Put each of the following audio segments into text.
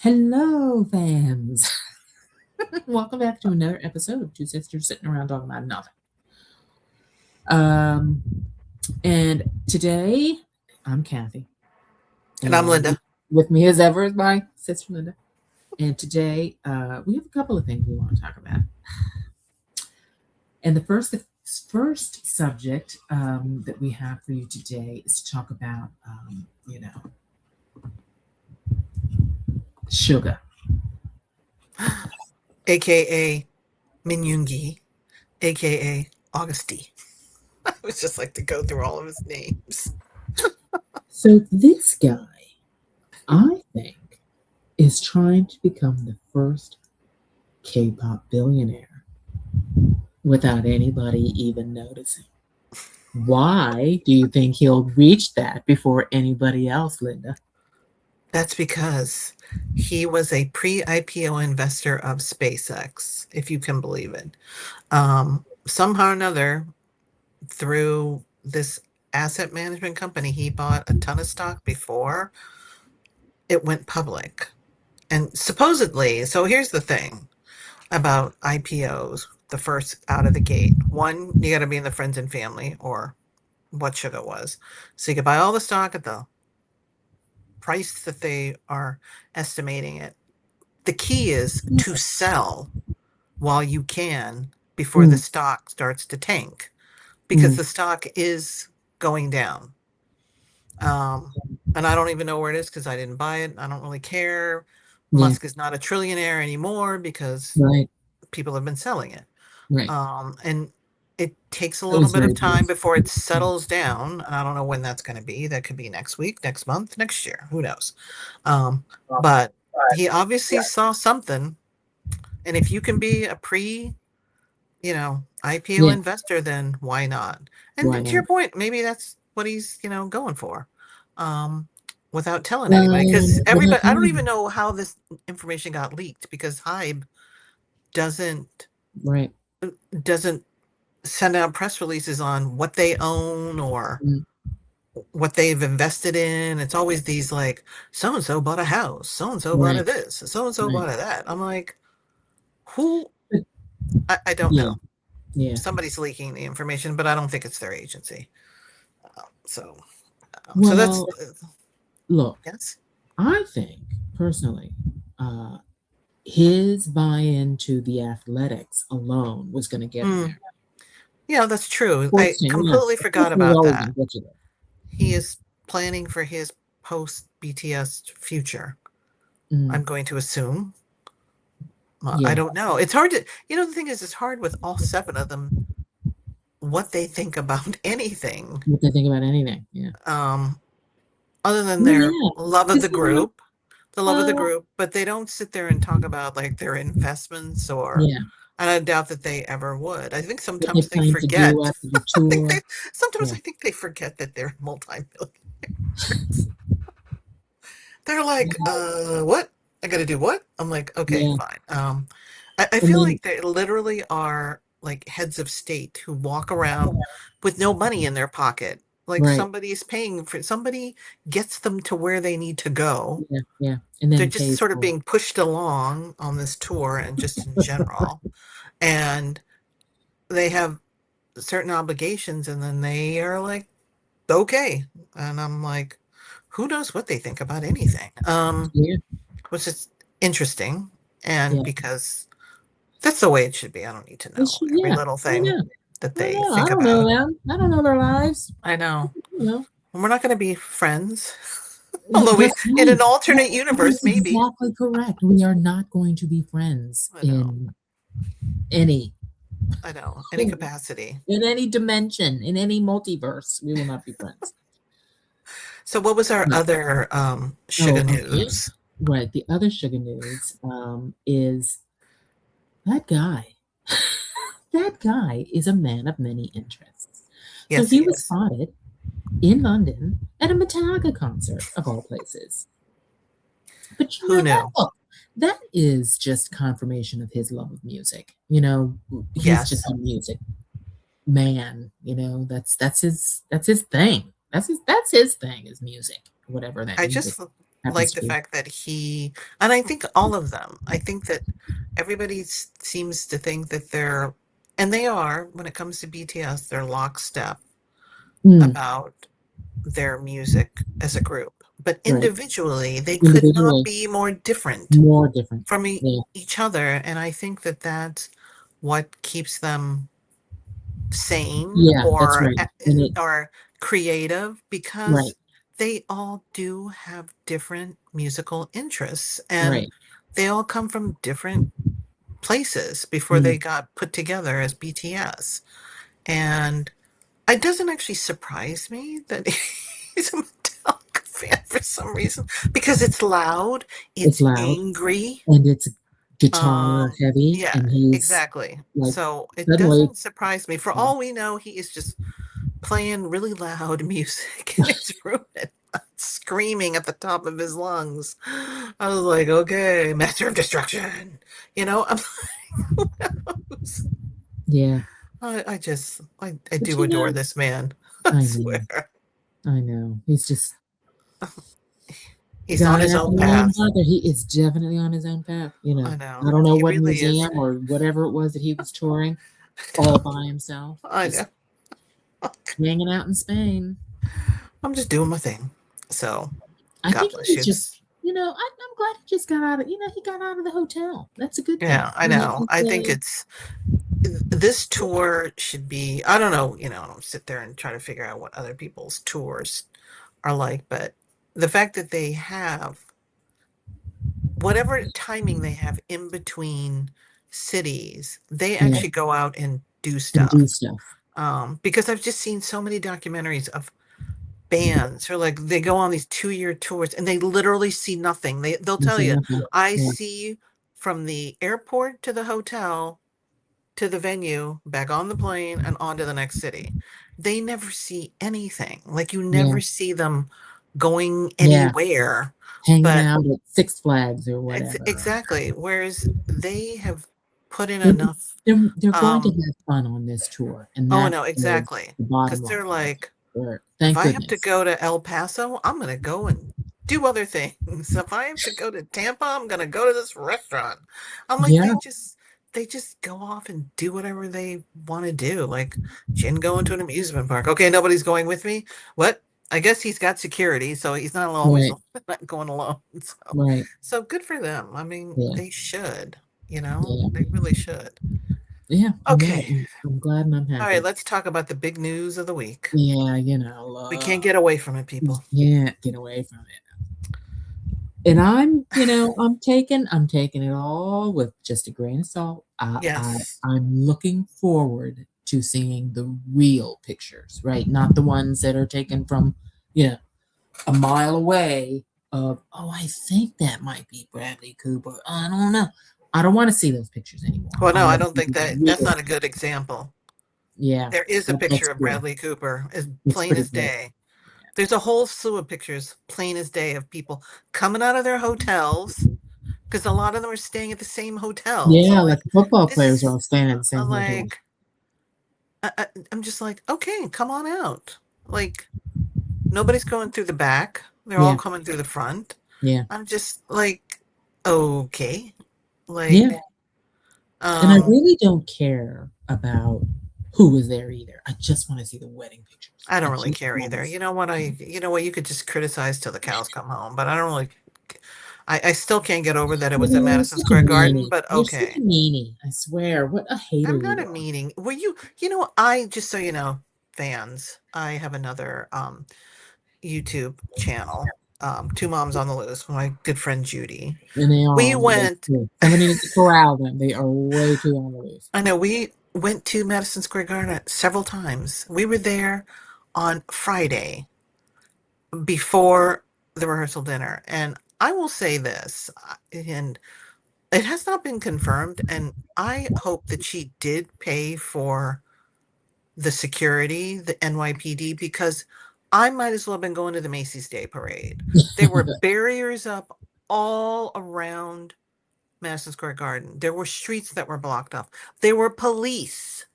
Hello, fams. Welcome back to another episode of Two Sisters Sitting Around Talking About Nothing. Um, and today I'm Kathy, And I'm and Linda. with me as ever is my sister Linda. And today we have a couple of things we want to talk about. And the first subject that we have for you today is to talk about, sugar. AKA Minyungi, AKA Augusty. I would just like to go through all of his names. So this guy, I think, is trying to become the first K-pop billionaire without anybody even noticing. Why do you think he'll reach that before anybody else, Linda? That's because he was a pre-IPO investor of SpaceX, if you can believe it. Somehow or another, through this asset management company, he bought a ton of stock before it went public. And supposedly, so here's the thing about IPOs, the first out of the gate. One, you got to be in the friends and family, or what SUGA was. So you could buy all the stock at the price that they are estimating it. The key is to sell while you can before the stock starts to tank, because the stock is going down. And I don't even know where it is because I didn't buy it. I don't really care. Yeah, Musk is not a trillionaire anymore because right, people have been selling it. right. And it takes a That little was bit very of time brief. before it settles down. I don't know when that's going to be. That could be next week, next month, next year. Who knows? But he obviously saw something. And if you can be a IPO Yeah, investor, then why not? And why to your not? point, maybe that's what he's, going for. Um, without telling anybody. Because Without everybody, I don't even knowing. know how this information got leaked, because Hybe doesn't Right. doesn't send out press releases on what they own or Mm, what they've invested in. It's always these like, so and so bought a house, so and so bought a right, this, so and so right. bought a that. I'm like, who? But, I don't yeah, know. yeah. Somebody's leaking the information, but I don't think it's their agency. So that's Well, look, yes. I think personally, uh, his buy-in to the athletics alone was going to get him Mm, there. yeah, that's true. I Sports team, yeah. completely The sports forgot team is about always that. going to get you there. He is planning for his post BTS future. Mm, I'm going to assume. I yeah, don't know. It's hard to, the thing is, it's hard with all seven of them what they think about anything, what they think about anything. Yeah. um, other than Well, their yeah, love of because the group, uh, but they don't sit there and talk about like their investments or, yeah, and I doubt that they ever would. I think what they sometimes they plan to do forget. after the I think tour. they, sometimes Yeah, I think they forget that they're multi-millionaires. They're like, what? I got to do what? I'm like, okay, yeah, fine. I and feel then like they literally are like heads of state who walk around with no money in their pocket. Like right, somebody's paying for somebody gets them to where they need to go. yeah, yeah, and They're then just pays sort of for it. being pushed along on this tour and just in general. And they have certain obligations and then they are like, okay. And I'm like, who knows what they think about anything? Yeah, Which is interesting. And yeah. because that's the way it should be. I don't need to It know should, every yeah, little I thing know. that I they know. I think don't know about. them. I don't know their lives. I know. You know, And we're not going to be friends. Although we, that's in right. an alternate That universe, is maybe. exactly correct. We are not going to be friends I know. in any I know. Any capacity. in any dimension, in any multiverse. We will not be friends. So, what was our But, other oh, sugar okay. news? Right. The other sugar news is that guy. That guy is a man of many interests. So Yes, he he was is. spotted in London at a Metallica concert, of all places. But you Who know that knew? look, that is just confirmation of his love of music. He's just Yes. a music man. That's his thing. That's his thing is music, whatever that I music. just like happens the to be. fact that he, and I think all of them, I think that everybody seems to think that they're, and they are, when it comes to BTS, they're lockstep Mm, about their music as a group. But right. individually, they could not Individually, be more different more different. from Yeah. each other. And I think that that's what keeps them sane Yeah, that's right. And it, or creative, right, because they all do have different musical interests, and right. they all come from different places before Mm, they got put together as BTS. And it doesn't actually surprise me that he's a Metallica fan for some reason, because it's loud, it's it's loud angry. and it's guitar Um, heavy, yeah, and he's exactly. like So it suddenly, doesn't surprise me. For yeah, all we know, he is just playing really loud music in his room and screaming at the top of his lungs. I was like, okay, master of destruction. I'm like, yeah. I But do you adore know, this man. I I know, swear. I know. He's just a He's on guy his after own my own path. heart. He is definitely on his own path. I I know. don't know He what really is. museum or whatever it was that he was touring all by himself, I just know. hanging out in Spain. I'm just doing my thing. So, I God think he bless was you. just, I'm glad he just got out of, he got out of the hotel. That's a good thing. Yeah, I know. I think Say, it's this tour should be, I don't know, I don't sit there and try to figure out what other people's tours are like, but the fact that they have whatever timing they have in between cities, they yeah, actually go out and do and do stuff. stuff. Because I've just seen so many documentaries of bands who, like, they go on these 2-year tours and they literally see nothing. They'll You tell see you, nothing. I Yeah, see from the airport to the hotel to the venue, back on the plane, and on to the next city. They never see anything. Like, you yeah, never see them going yeah. anywhere. Hanging But out at Six Flags or whatever. exactly. Whereas they have put in They're, enough. they're going to Um, have fun on this tour, and oh that no, is exactly. the Because bottom they're line. like, if Thank I have to goodness. go to El Paso, I'm gonna go and do other things. If I have to go to Tampa, I'm gonna go to this restaurant. I'm like, Yeah, they just go off and do whatever they want to do. Like Jin going to an amusement park. Okay, nobody's going with me. What? I guess he's got security, so he's not always right, not going alone. right. So good for them. I mean, Yeah, they should, yeah, they really should. yeah. No, Okay. I'm glad and I'm All right, happy. let's talk about the big news of the week. Yeah, We can't get away from it, people. you can't get away from it. And I'm taking it all with just a grain of salt. Yes. I'm looking forward to seeing the real pictures, right? Not the ones that are taken from, you know, a mile away of, oh, I think that might be Bradley Cooper. I don't know. I don't want to see those pictures anymore. Well, I no, I want to don't see think the that's real not a picture. good example. Yeah, There is a that's picture of true. Bradley Cooper, as It's plain pretty as good. day. There's a whole slew of pictures, plain as day, of people coming out of their hotels, because a lot of them are staying at the same hotels. I'm Yeah, like like, football players are this, all staying at the same hotel. like, I'm just like, okay, come on out. Like, nobody's going through the back. They're all Yeah, coming through the front. yeah, I'm just like, okay. yeah. Like, And I um, really don't care about who was there either. I just want to see the wedding pictures. I I don't really just care want to either. see. You know what, you could just criticize till the cows come home, but I don't really, I still can't get over that it was at You're Madison such a Square Garden, meanie. but You're such a okay. meanie. I swear. What a hater I'm not you a are. meeting. Just so you know, fans, I have another YouTube channel, Two Moms on the Loose, with my good friend Judy. And they We are way went, too. Somebody needs to corral them. They are way too on the loose. I know we went to Madison Square Garden several times. We were there on Friday before the rehearsal dinner. And I will say this, and it has not been confirmed, and I hope that she did pay for the security, the NYPD, because I might as well have been going to the Macy's Day Parade. There were barriers up all around Madison Square Garden. There were streets that were blocked off. There were police.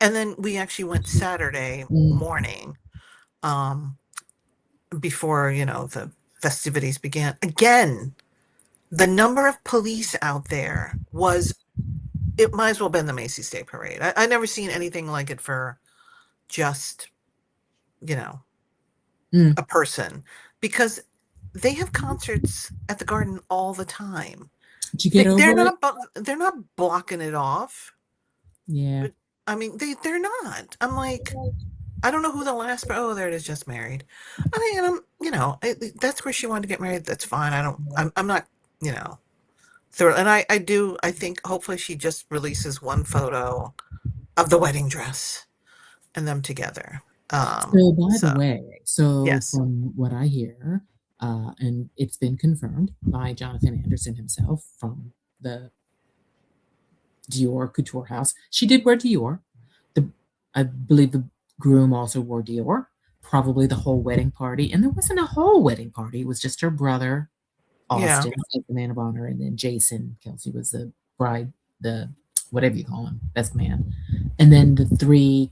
And then we actually went Saturday Mm, morning, um, before, the festivities began. Again, the number of police out there was, it might as well have been the Macy's Day Parade. I never seen anything like it for just, you know, Mm. a person, because they have concerts at the Garden all the time. Did you get over it? They're not blocking it off. Yeah. I mean, they're not. I'm like, I don't know who the last, oh, there it is, just married. I mean, that's where she wanted to get married. That's fine. I'm not, you know, thrilled. And I think hopefully she just releases one photo of the wedding dress and them together. So, by the way, so Yes. from what I hear, and it's been confirmed by Jonathan Anderson himself from the Dior Couture House, she did wear Dior. I believe the groom also wore Dior, probably the whole wedding party. And there wasn't a whole wedding party, it was just her brother, Yeah. Austin, as the man of honor, and then Jason Kelsey was the bride, the whatever you call him, best man. And then the 3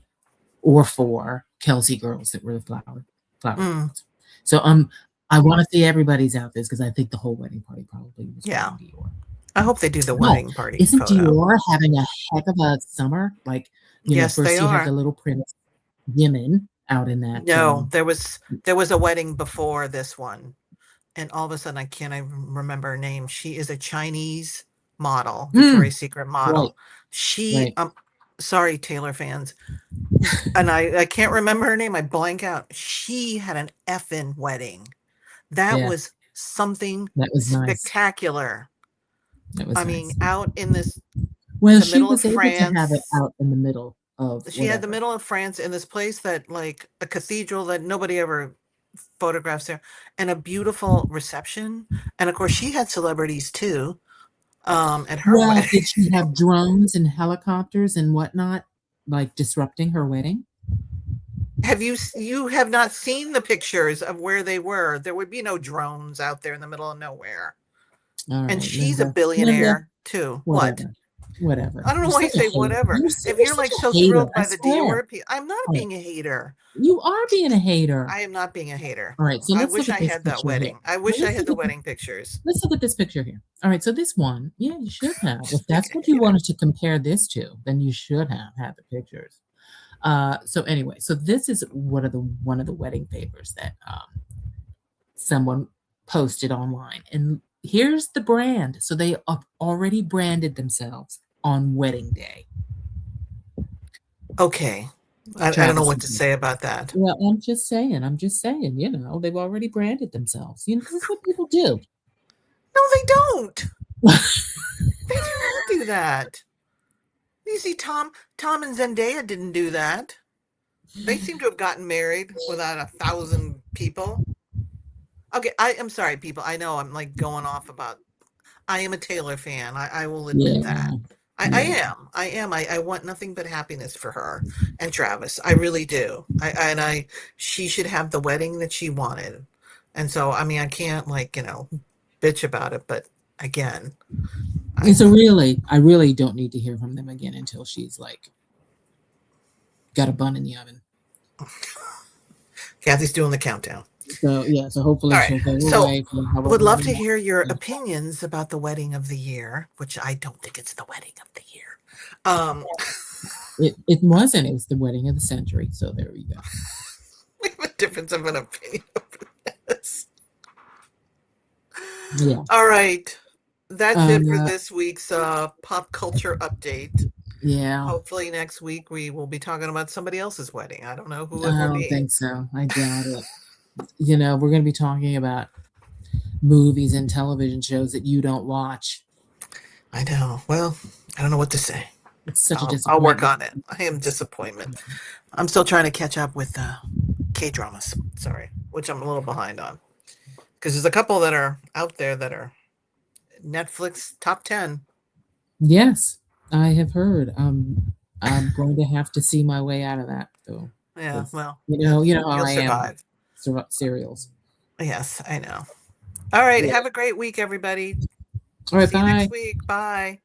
or 4 Kelsey girls that were the flower Mm, girls. So I want to see everybody's outfits because I think the whole wedding party probably was yeah. wearing Dior. I hope they do the No, wedding party isn't photo. Dior having a heck of a summer? Like, Yes, first they you have the are. little Prince Yemen out in that. No, there was a wedding before this one, and all of a sudden I can't even remember her name. She is a Chinese model, Victoria's Secret Right, model. She, right. sorry, Taylor fans, and I can't remember her name. I blank out. She had an effing wedding. That Yeah, was something that was nice. spectacular. That was I mean, nice. out in Well, the she middle of was able to have it France. out in the middle of She had the whatever. middle of France in this place that, like, a cathedral that nobody ever photographs there, and a beautiful reception. And of course, she had celebrities too. At her Well, wedding. did she have drones and helicopters and whatnot, like disrupting her wedding? You have not seen the pictures of where they were? There would be no drones out there in the middle of nowhere. All And right, she's a Linda, billionaire too. What? whatever, whatever. I don't know You're why you such a say hater. whatever. If You're you're such like so a hater. thrilled I by the swear. Dior, I'm not All right, being a hater. you are being a hater. I am not being a hater. All right, so I let's look wish at I this had that picture here. wedding. I Well, wish I had the wedding pictures. let's look at this picture here. All right, so this one, yeah, you should have. If that's what you wanted to compare this to, then you should have had the pictures. So anyway, so this is one of the wedding papers that someone posted online, and here's the brand. So they have already branded themselves on wedding day. Okay. I don't know Travis what and to Paige. say about that. Well, I'm just saying, they've already branded themselves. This is what people do. No, they don't. They do not do that. You see, Tom and Zendaya didn't do that. They seem to have gotten married without 1,000 people. Okay, I am sorry, people. I know I'm like going off about. I am a Taylor fan. I will admit Yeah, that. I yeah. am. I am. I want nothing but happiness for her and Travis. I really do. She should have the wedding that she wanted. And so, I mean, I can't, like, bitch about it. But again, And I so I really don't need to hear from them again until she's like got a bun in the oven. Kathy's doing the countdown. So yeah, so All hopefully right. she'll go So away for would however love many to hear your months. opinions about the wedding of the year, which I don't think it's the wedding of the year. Um, It wasn't. It was the wedding of the century. So there we go. we have a difference of an opinion over this. Yeah. All right. That's it for Uh, this week's pop culture update. yeah. Hopefully next week we will be talking about somebody else's wedding. I don't know who it I will don't be. think so. I doubt it. We're going to be talking about movies and television shows that you don't watch. I know. Well, I don't know what to say. It's such a I'll work disappointment. on it. I am disappointment. I'm still trying to catch up with K-dramas. Sorry, which I'm a little behind on because there's a couple that are out there that are Netflix top 10. Yes, I have heard. I'm going to have to see my way out of that though, Yeah, because well, you know how you'll I am with survive. serials. Yes, I know. All right. Yeah. Have a great week, everybody. All right. See you next Bye. week. Bye.